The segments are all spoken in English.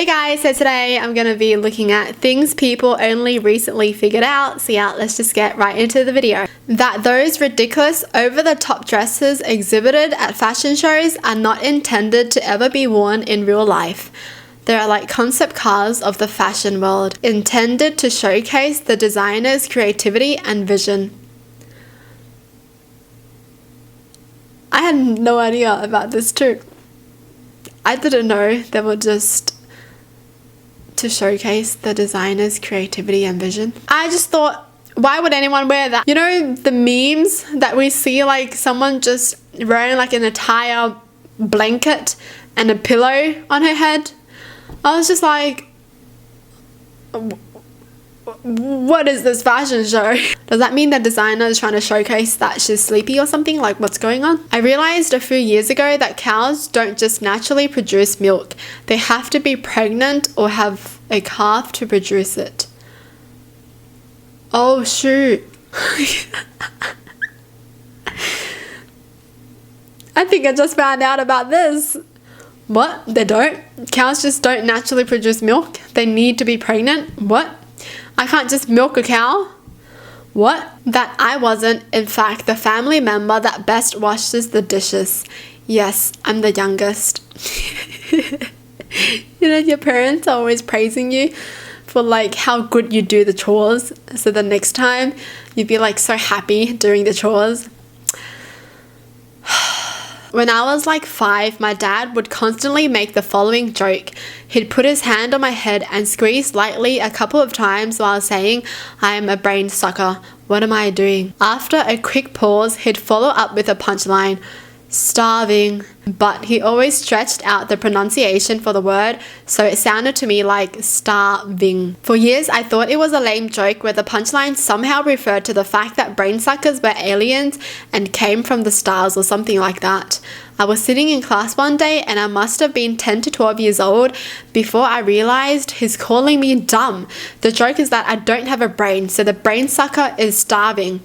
Hey guys, so today I'm going to be looking at things people only recently figured out. So yeah, let's just get right into the video. That those ridiculous over-the-top dresses exhibited at fashion shows are not intended to ever be worn in real life. They are like concept cars of the fashion world, intended to showcase the designer's creativity and vision. I had no idea about this too. I didn't know they were just to showcase the designer's creativity and vision. I just thought, why would anyone wear that? You know the memes that we see, like someone just wearing like an entire blanket and a pillow on her head? I was just like, what is this fashion show? Does that mean the designer is trying to showcase that she's sleepy or something? Like, what's going on? I realized a few years ago that cows don't just naturally produce milk. They have to be pregnant or have a calf to produce it. Oh shoot. I think I just found out about this. What? They don't? Cows just don't naturally produce milk? They need to be pregnant? What? I can't just milk a cow? What? That I wasn't, in fact, the family member that best washes the dishes. Yes, I'm the youngest. You know, your parents are always praising you for like how good you do the chores. So the next time you'd be like so happy doing the chores. When I was like 5, my dad would constantly make the following joke. He'd put his hand on my head and squeeze lightly a couple of times while saying, "I am a brain sucker. What am I doing?" After a quick pause, he'd follow up with a punchline. "Starving." But he always stretched out the pronunciation for the word, so it sounded to me like starving. For years, I thought it was a lame joke where the punchline somehow referred to the fact that brain suckers were aliens and came from the stars or something like that. I was sitting in class one day and I must have been 10 to 12 years old before I realized he's calling me dumb. The joke is that I don't have a brain, so the brain sucker is starving.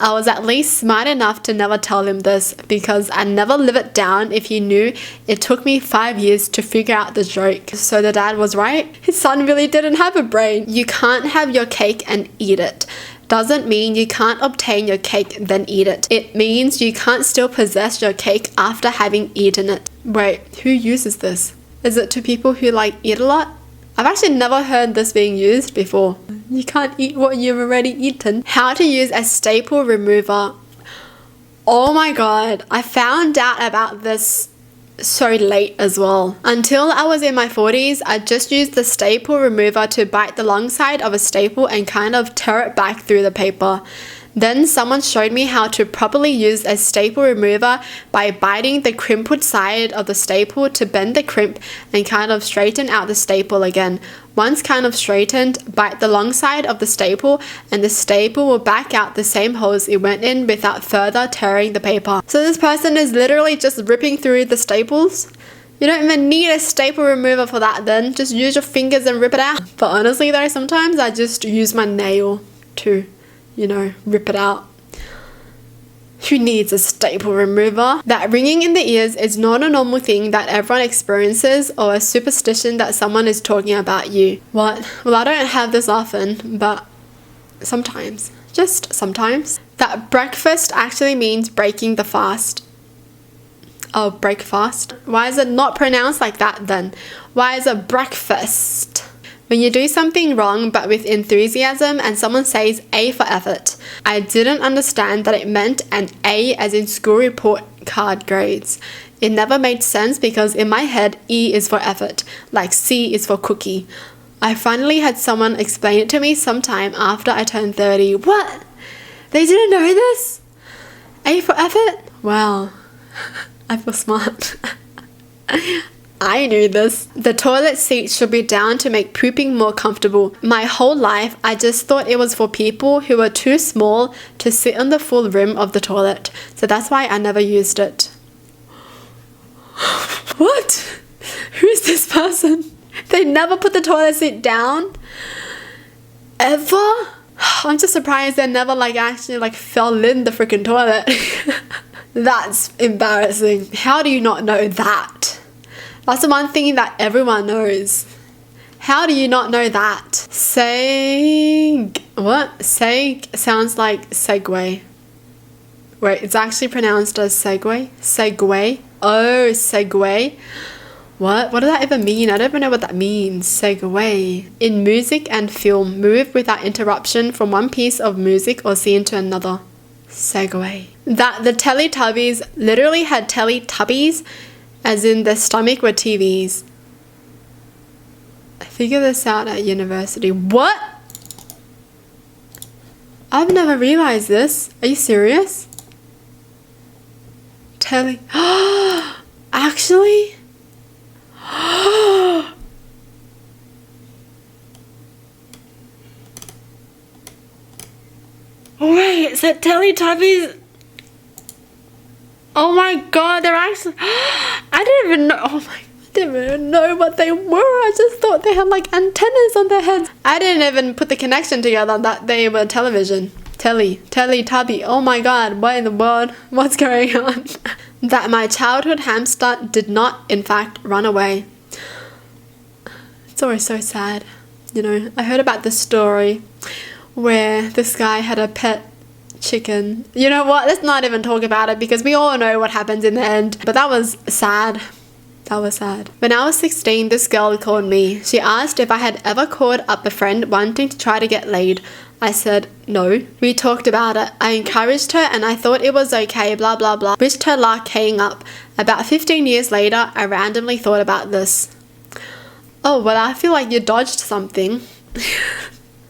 I was at least smart enough to never tell him this because I never live it down if he knew it took me 5 years to figure out the joke. So the dad was right. His son really didn't have a brain. You can't have your cake and eat it. Doesn't mean you can't obtain your cake then eat it. It means you can't still possess your cake after having eaten it. Wait, who uses this? Is it to people who like eat a lot? I've actually never heard this being used before. You can't eat what you've already eaten. How to use a staple remover. Oh my god, I found out about this so late as well. Until I was in my 40s, I just used the staple remover to bite the long side of a staple and kind of tear it back through the paper. Then someone showed me how to properly use a staple remover by biting the crimpled side of the staple to bend the crimp and kind of straighten out the staple again. Once kind of straightened, bite the long side of the staple and the staple will back out the same holes it went in without further tearing the paper. So this person is literally just ripping through the staples. You don't even need a staple remover for that then. Just use your fingers and rip it out. But honestly though, sometimes I just use my nail to, you know, rip it out. Who needs a staple remover? That ringing in the ears is not a normal thing that everyone experiences or a superstition that someone is talking about you. What? Well, I don't have this often, but sometimes. Just sometimes. That breakfast actually means breaking the fast. Oh, break fast? Why is it not pronounced like that then? Why is it breakfast? When you do something wrong but with enthusiasm and someone says A for effort. I didn't understand that it meant an A as in school report card grades. It never made sense because in my head E is for effort, like C is for cookie. I finally had someone explain it to me sometime after I turned 30. What? They didn't know this? A for effort? Wow. I feel smart. I knew this. The toilet seat should be down to make pooping more comfortable. My whole life, I just thought it was for people who were too small to sit on the full rim of the toilet. So that's why I never used it. What? Who's this person? They never put the toilet seat down? Ever? I'm just surprised they never actually fell in the freaking toilet. That's embarrassing. How do you not know that? That's the one thing that everyone knows. How do you not know that? What? Seg sounds like Segway. Wait, it's actually pronounced as Segway? Segway? Oh, Segway. What does that even mean? I don't even know what that means. Segue. In music and film, move without interruption from one piece of music or scene to another. Segue. That the Teletubbies literally had Teletubbies, as in their stomach were TVs. I figured this out at university. What? I've never realized this. Are you serious? Actually? Wait, so Teletubbies... Oh my god, they're actually... I didn't even know... Oh my... I didn't even know what they were. I just thought they had like antennas on their heads. I didn't even put the connection together that they were television. Teletubby. Oh my god, what in the world? What's going on? That my childhood hamster did not, in fact, run away. It's always so sad. You know, I heard about this story where this guy had a pet chicken. You know what? Let's not even talk about it because we all know what happens in the end. But that was sad. That was sad. When I was 16, this girl called me. She asked if I had ever called up a friend wanting to try to get laid. I said no. We talked about it. I encouraged her and I thought it was okay, blah blah blah. Wished her luck hanging up. About 15 years later, I randomly thought about this. Oh, well, I feel like you dodged something.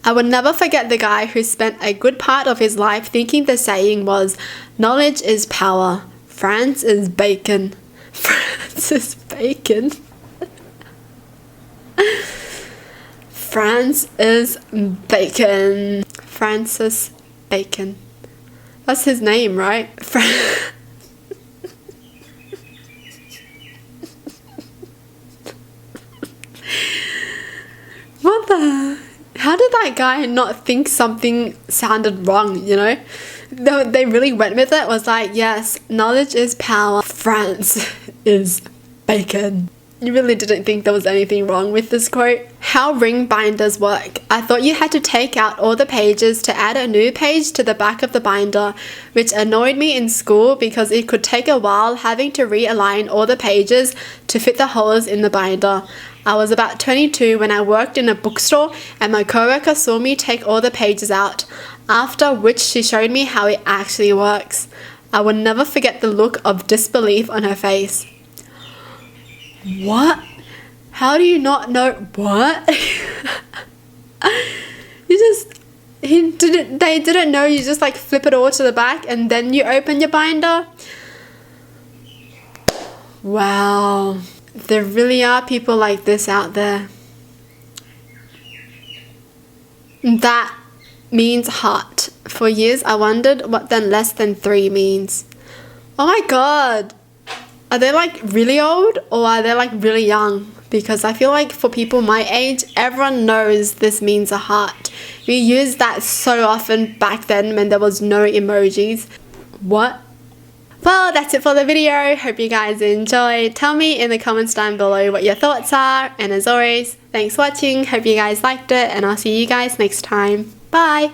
I would never forget the guy who spent a good part of his life thinking the saying was, knowledge is power. France is bacon. Francis Bacon. France is Bacon. Francis Bacon. That's his name, right? What the... How did that guy not think something sounded wrong, you know? They really went with it. Was like, yes, knowledge is power. France is bacon. You really didn't think there was anything wrong with this quote? How ring binders work. I thought you had to take out all the pages to add a new page to the back of the binder, which annoyed me in school because it could take a while having to realign all the pages to fit the holes in the binder. I was about 22 when I worked in a bookstore and my coworker saw me take all the pages out, after which she showed me how it actually works. I will never forget the look of disbelief on her face. What? How do you not know? What? They didn't know you just like flip it all to the back and then you open your binder? Wow. There really are people like this out there. That means heart. For years I wondered what then less than 3 means. Oh my god. Are they like really old or are they like really young? Because I feel like for people my age, everyone knows this means a heart. We used that so often back then when there was no emojis. What? Well, that's it for the video. Hope you guys enjoyed. Tell me in the comments down below what your thoughts are. And as always, thanks for watching. Hope you guys liked it and I'll see you guys next time. Bye!